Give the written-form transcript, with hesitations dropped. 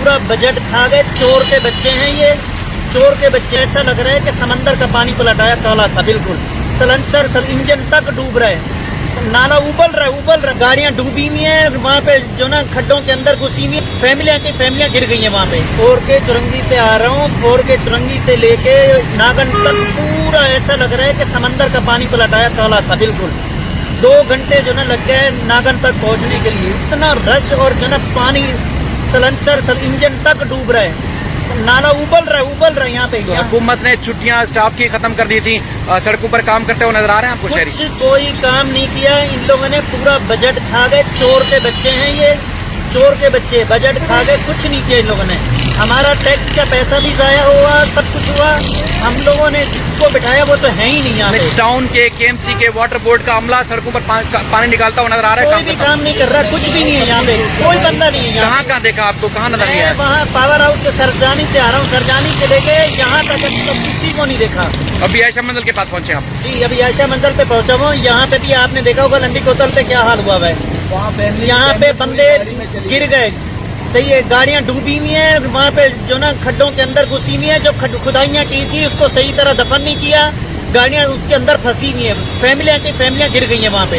पूरा बजट खा गए। चोर के बच्चे हैं ये, चोर के बच्चे। ऐसा लग रहा है कि समंदर का पानी पलटाया काला सा, बिल्कुल सलेंसर इंजन तक डूब रहे, नाला उबल रहा, गाड़ियां डूबी हुई है वहाँ पे, जो ना खड्डों के अंदर घुसी हुई, फैमिलियां गिर गई हैं वहाँ पे। फोर के चुरंगी से आ रहा हूँ, फोर के चुरंगी से लेके नागन तक पूरा ऐसा लग रहा है कि समंदर का पानी पलटाया काला सा, बिल्कुल 2 घंटे जो ना लग गए नागन तक पहुँचने के लिए। इतना रश और जो ना पानी सलेंसर इंजन तक डूब रहा है, नाला उबल रहा है यहाँ पे। हुकूमत ने छुट्टियां स्टाफ की खत्म कर दी थी, सड़कों पर काम करते हुए नजर आ रहे हैं आपको शहरी? कुछ कोई काम नहीं किया इन लोगों ने, पूरा बजट खा गए। चोर के बच्चे हैं ये, चोर के बच्चे, बजट खा गए, कुछ नहीं किया इन लोगों ने। हमारा टैक्स का पैसा भी जाया हुआ, सब कुछ हुआ। हम लोगों ने जिसको बिठाया वो तो है ही नहीं यहाँ पे। टाउन के KMC के वाटर बोर्ड का अमला सड़कों पर पानी निकालता हुआ नजर आ रहा है। कोई भी काम नहीं कर रहा, कुछ भी नहीं है यहाँ पे, कोई बंदा नहीं है यहाँ। कहाँ देखा आपको, कहाँ नजर नहीं आया? वहाँ पावर हाउस से सरजानी से आ रहा हूँ, सरजानी से लेके यहाँ तक तो किसी को नहीं देखा। अभी आयशा मंजिल के पास पहुँचे आप? जी, अभी आयशा मंजिल पे पहुँचा हूँ। यहाँ पे भी आपने देखा होगा लंडी कोतल पे क्या हाल हुआ है, यहाँ पे बंदे गिर गए। सही है, गाड़ियां डूबी हुई हैं वहाँ पे, जो ना खड्डों के अंदर घुसी हुई हैं, जो खुदाइयाँ की थी उसको सही तरह दफन नहीं किया, गाड़ियां उसके अंदर फंसी हुई हैं, फैमिलियां गिर गई हैं वहाँ पे।